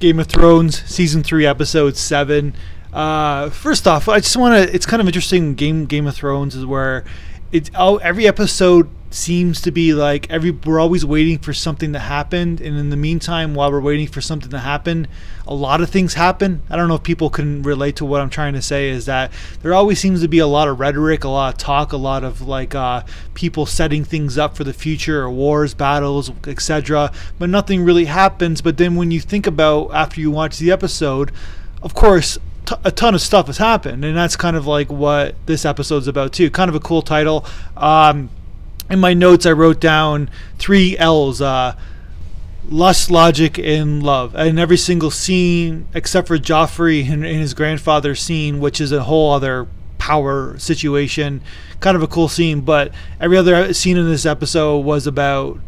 Game of Thrones season 3 episode 7. First off, I just want to. It's kind of interesting. Game of Thrones is where every episode seems to be like we're always waiting for something to happen, and in the meantime, while we're waiting for something to happen, a lot of things happen. I don't know if people can relate to what I'm trying to say. Is that there always seems to be a lot of rhetoric, a lot of talk, a lot of people setting things up for the future, or wars, battles, etc. But nothing really happens. But then when you think about after you watch the episode, of course, a ton of stuff has happened, and that's kind of like what this episode's about too. Kind of a cool title. In my notes, I wrote down 3 L's: lust, logic, and love. And every single scene, except for Joffrey and his grandfather's scene, which is a whole other power situation. Kind of a cool scene, but every other scene in this episode was about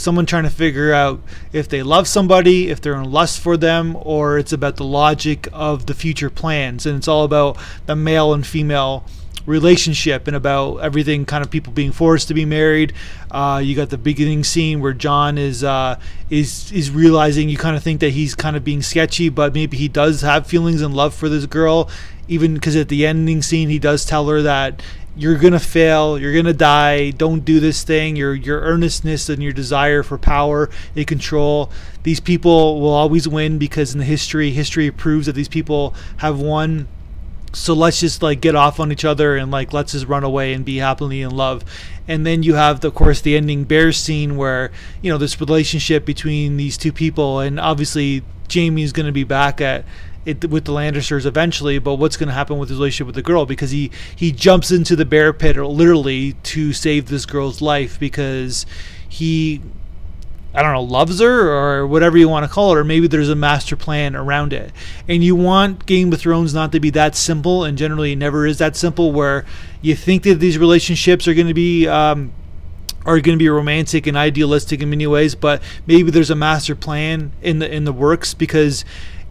someone trying to figure out if they love somebody, if they're in lust for them, or it's about the logic of the future plans. And it's all about the male and female relationship and about everything, kind of people being forced to be married. You got the beginning scene where John is realizing, you kind of think that he's kind of being sketchy, but maybe he does have feelings and love for this girl, even because at the ending scene he does tell her that you're gonna fail, you're gonna die, don't do this thing. Your earnestness and your desire for power and control, these people will always win, because in the history proves that these people have won. So let's just get off on each other and let's just run away and be happily in love. And then you have, of course, the ending bear scene where this relationship between these two people, and obviously Jamie is going to be back with the Lannisters eventually, but what's going to happen with his relationship with the girl, because he jumps into the bear pit literally to save this girl's life, because he, I don't know, loves her or whatever you want to call it, or maybe there's a master plan around it. And you want Game of Thrones not to be that simple, and generally it never is that simple, where you think that these relationships are going to be romantic and idealistic in many ways, but maybe there's a master plan in the works, because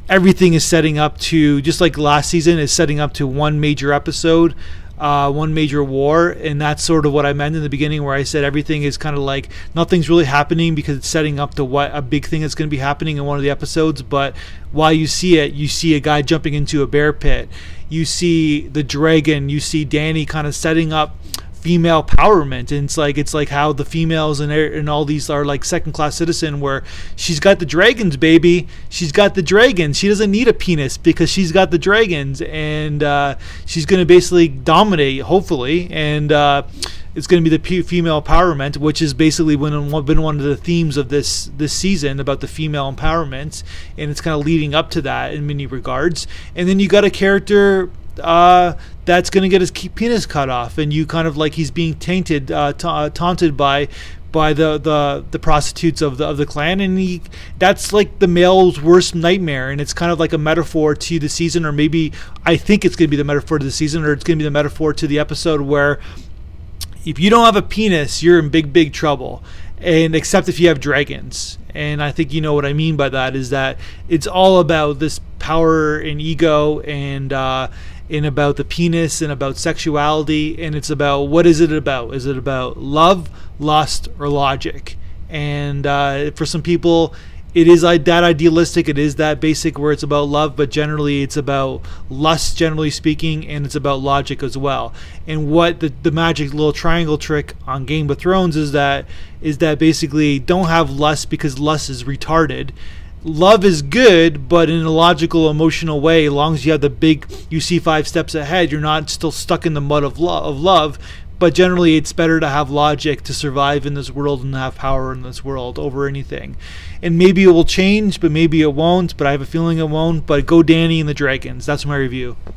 everything is setting up to, just like last season, is setting up to one major episode, one major war. And that's sort of what I meant in the beginning, where I said everything is kind of nothing's really happening because it's setting up to what a big thing that's going to be happening in one of the episodes. But while you see it, you see a guy jumping into a bear pit, you see the dragon, you see Dany kind of setting up female empowerment. And it's like how the females and all these are second-class citizen, where she's got the dragons, baby. She's got the dragons. She doesn't need a penis because she's got the dragons, and she's going to basically dominate, hopefully. And it's going to be the female empowerment, which is basically been one of the themes of this season, about the female empowerment, and it's kind of leading up to that in many regards. And then you got a character that's going to get his penis cut off, and you kind of he's being taunted by the prostitutes of the clan, and that's the male's worst nightmare. And it's kind of a metaphor to the season, or maybe I think it's going to be the metaphor to the season, or it's going to be the metaphor to the episode, where if you don't have a penis, you're in big trouble, and except if you have dragons. And I think you know what I mean by that, is that it's all about this power and ego, and about the penis, and about sexuality, and it's about, what is it about? Is it about love, lust, or logic? And for some people, it is that idealistic, it is that basic, where it's about love, but generally it's about lust, generally speaking, and it's about logic as well. And what the magic little triangle trick on Game of Thrones is that basically don't have lust, because lust is retarded. Love is good, but in a logical, emotional way. As long as you have you see 5 steps ahead, you're not still stuck in the mud of love. But generally, it's better to have logic to survive in this world and have power in this world over anything. And maybe it will change, but maybe it won't. But I have a feeling it won't. But go Dany and the Dragons. That's my review.